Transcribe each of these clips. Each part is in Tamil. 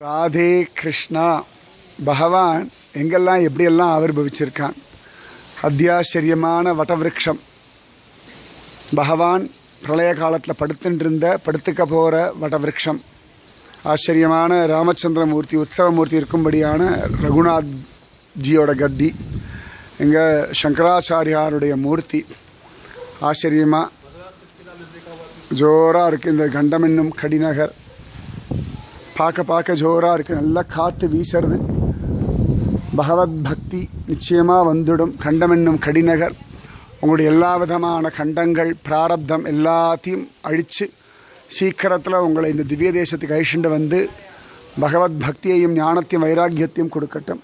ராதே கிருஷ்ணா. பகவான் எங்கெல்லாம் எப்படியெல்லாம் ஆவிர்பவிச்சிருக்கான். அத்தியாச்சரியமான வடவிருட்சம். பகவான் பிரளய காலத்தில் படுத்துக்க போகிற வடவிருட்சம். ஆச்சரியமான ராமச்சந்திரமூர்த்தி உற்சவமூர்த்தி இருக்கும்படியான ரகுநாத் ஜியோட கத்தி. எங்கள் சங்கராச்சாரியாருடைய மூர்த்தி ஆச்சரியமாக ஜோராக இருக்குது. இந்த கண்டம் என்னும் கடிநகர் பார்க்க ஜோராக இருக்குது. நல்லா காற்று வீசுறது. பகவத் பக்தி நிச்சயமாக வந்துடும். கண்டம் என்னும் கடிநகர் உங்களுடைய எல்லா விதமான கண்டங்கள் பிராரப்தம் எல்லாத்தையும் அழித்து சீக்கிரத்தில் உங்களை இந்த திவ்ய தேசத்துக்கு அழிச்சுண்டு வந்து பகவத் பக்தியையும் ஞானத்தையும் வைராக்கியத்தையும் கொடுக்கட்டும்.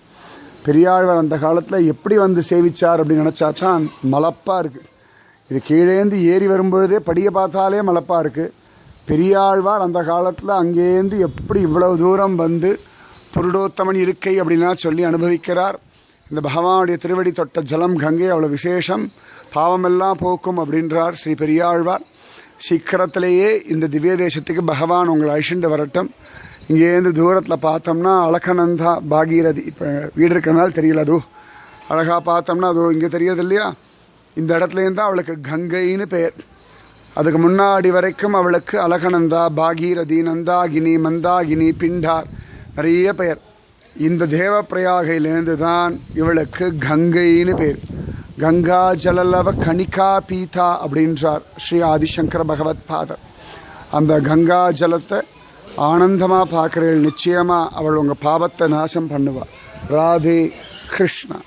பெரியாழ்வார் அந்த காலத்தில் எப்படி வந்து சேவிச்சார் அப்படின்னு நினச்சா தான் மலப்பாக இருக்குது. இது கீழேந்து ஏறி வரும்பொழுதே படியை பார்த்தாலே மலப்பாக இருக்குது. பெரியாழ்வார் அந்த காலத்தில் அங்கேருந்து எப்படி இவ்வளவு தூரம் வந்து புருடோத்தமன் இருக்கை அப்படின்னா சொல்லி அனுபவிக்கிறார். இந்த பகவானுடைய திருவடி தொட்ட ஜலம் கங்கை அவ்வளோ விசேஷம், பாவமெல்லாம் போக்கும் அப்படின்றார் ஸ்ரீ பெரியாழ்வார். சீக்கிரத்திலேயே இந்த திவ்ய தேசத்துக்கு பகவான் உங்களை அழிச்சுண்டு வரட்டும். இங்கேருந்து தூரத்தில் பார்த்தோம்னா அலகநந்தா பாகீரதி, இப்போ வீடு இருக்கிறனால தெரியல, அதோ அழகாக பார்த்தோம்னா அதோ இங்கே தெரியாது இல்லையா. இந்த இடத்துலேருந்து தான் அவளுக்கு கங்கைன்னு பெயர். அதுக்கு முன்னாடி வரைக்கும் அவளுக்கு அலகநந்தா, பாகீரதி, நந்தாகினி, மந்தாகினி, பிண்டார் நிறைய பெயர். இந்த தேவப்பிரயாகையிலேருந்து தான் இவளுக்கு கங்கைன்னு பேர். கங்கா ஜலலவ கணிகா பீதா அப்படின்றார் ஸ்ரீ ஆதிசங்கர பகவத் பாதர். அந்த கங்கா ஜலத்தை ஆனந்தமாக பார்க்குறீர்கள். நிச்சயமாக அவள் உங்கள் பாவத்தை நாசம் பண்ணுவாள். ராதே கிருஷ்ணா.